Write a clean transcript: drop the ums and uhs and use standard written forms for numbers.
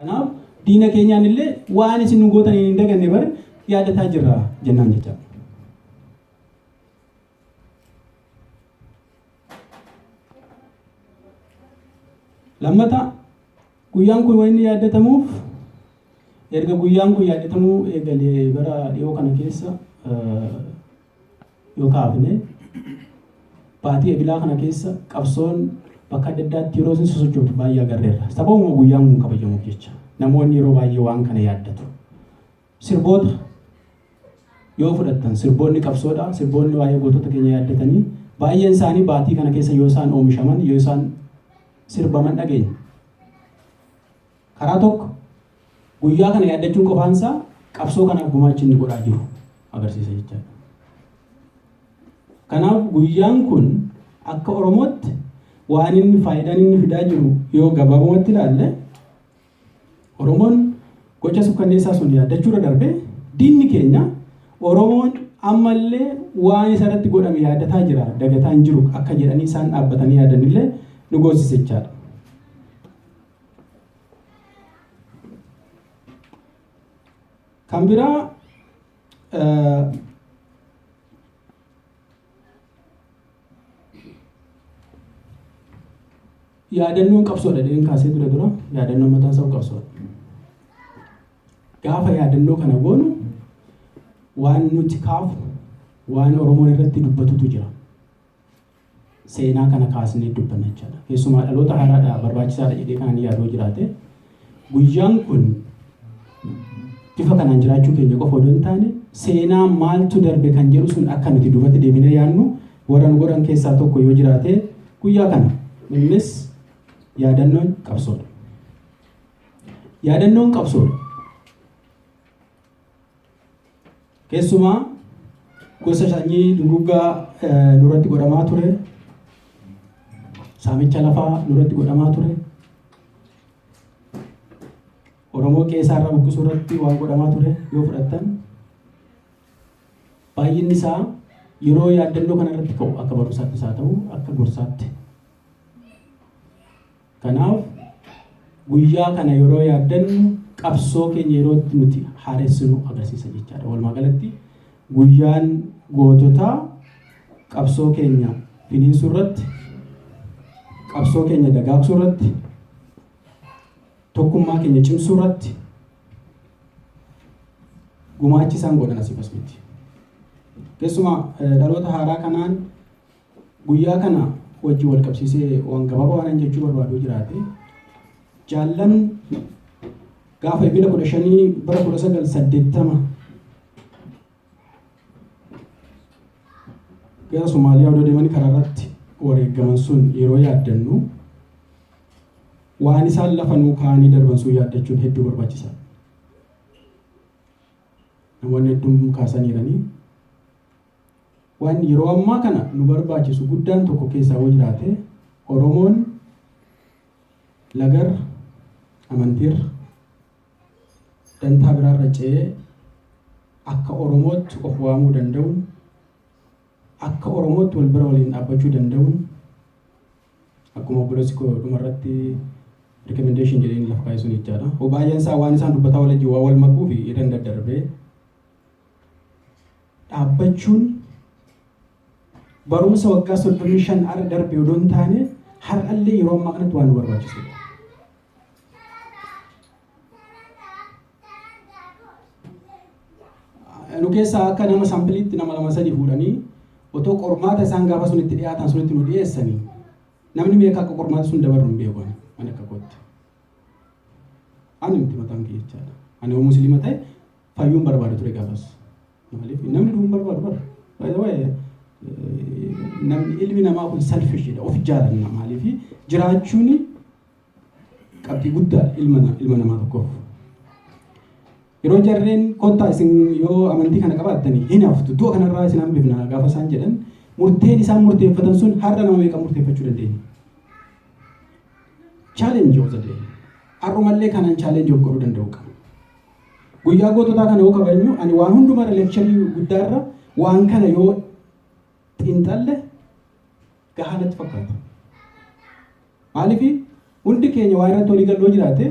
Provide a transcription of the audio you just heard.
Kanaaf diina keenyaan illee waan isin nu gootanii hin daganne bar yaadataa jirra jennaan jecha. Lammata guyyaan kun waan inni yaadatamuuf erga guyyaan kun yaadatamuu eegalee bara dhiyoo kana keessa yoo kaafne baatii ebilaa kana keessa qabsoon bakka adda addaatti yeroo isin sosochootu baay'ee agarreerra. Sababuma guyyaan kun kabajamuuf jecha namoonni yeroo baay'ee waan kana yaaddatu. Sirboota yoo fudhattan sirboonni qabsoodha. Sirboonni waa'ee gootota keenya yaaddatanii baay'een isaanii baatii kana keessa yoo isaan oomishaman yoo isaan sirbaman dhageenya. Karaa tokko guyyaa kana yaaddachuun qofaansaa qabsoo kanaaf gumaacha inni godhaa jiru agarsiisa jechaadha. Kanaaf guyyaan kun akka Oromootti waan inni faayidaan inni fidaa jiru yoo gabaabumatti ilaalle Oromoon gocha sukkanneessaa sun yaaddachuudha darbee diinni keenya Oromoon ammallee waan isarratti godhame yaadataa jira dagataa hin jiru akka jedhanii isaan dhaabbatanii yaadanillee nu goosise jechaadha. Kan biraa yaadannoon qabsoodha jedheen kaasee dura yaadannoon mataa isaa qabsoodha. Gaafa yaadannoo kana goonu waan nuti kaafu waan Oromoon irratti dubbatutu jira. Seenaa kana kaasnee dubbanna jechaadha. Keessumaa dhaloota haaraadhaa barbaachisaadha jedhee kan yaaduu jiraate guyyaan kun bifa kanaan jiraachuu keenya qofa odoo hin taane seenaa maaltu darbe kan jedhu sun akka nuti duubatti deebinee yaadnu warran godhan keessaa tokko yoo jiraate guyyaa kana innis yaadannoon qabsoodha. Yaadannoon qabsoodha. Keessumaa gosa sanyii duguggaa nurratti godhamaa ture. Saamicha lafaa nurratti godhamaa ture. Oromoo keessaa irraa buqqisuu irratti waan godhamaa ture yoo fudhattan baay'inni isaa yeroo yaadannoo kana irratti ka'u akka barumsaatti isaa ta'u akka gorsaatti. Kanaaf guyyaa kana yeroo yaaddannu qabsoo keenya yeroo nuti haaressinu agarsiisa jechaadha. Walumaa galatti guyyaan goototaa qabsoo keenya finiinsuu irratti qabsoo keenya dagaagsuu irratti tokkummaa keenya cimsuu irratti gumaachi isaan godhan asii bas miti. Keessumaa dhaloota haaraa kanaan guyyaa kana wajjin wal qabsiisee waan gabaabaa waan jechuu barbaadu jiraate jaallan gaafa ebila 15 bara 1980 gara Somaaliyaa odoo deemanii karaa irratti wareegaman sun yeroo yaaddannu waan isaan lafa nuu kaanii darban sun yaaddachuun hedduu barbaachisaadha. Namoonni hedduun kaasaniiranii waan yeroo ammaa kana nu barbaachisu guddaan tokko keessaa yoo jiraate Oromoon lagar amantiir dantaa biraarra ce'ee akka Oromootti of waamuu danda'uun akka Oromootti wal bira waliin dhaabbachuu danda'uun akkuma obboleessi koo dhumarratti recommendation jedhanii lafa kaa'ee sun jechaadha. Baay'een isaa waan isaan dubbataa waliin waa wal makuu fi jedhan daddarbee dhaabbachuun barumsa waggaa 35 ara darbe odoo hin taane har'allee yeroo ammaa kanatti waan nu barbaachisudha. Nu keessaa akka nama saampiiliitti nama 2-3 fuudhanii otoo qormaata isaan gaafa sun itti dhiyaatan sunitti nu dhiyeessanii namni meeqa akka qormaata sun dabarru hin beeku ani akka kootti. Ani miti mataan kee jechaadha. Ani yoo musliima ta'e fayyuun barbaadu ture gaafas. Maaliif namni du'uun barbaadu bara. Namni ilmi namaa kun selfish jedha of jaalanna maaliif jiraachuun qabxii guddaa ilma namaa tokkoof. Yeroo jarreen kottaa isin yoo amantii kana qabaattanii hin haftu du'a kanarraa isin hambifna gaafa isaan jedhan murteen isaan murteeffatan sun har'a nama meeqa murteeffachuu dandeenya. Challenge of the day. Arrumallee kanaan challenge of godhuu danda'u qaba. Guyyaa goototaa kana yoo kabajnu ani waan hundumaa leekcharii guddaarra waan kana yoo xiinxalle gahaa natti fakkaata. Maaliif hundi keenya waa irratti walii galuu jiraate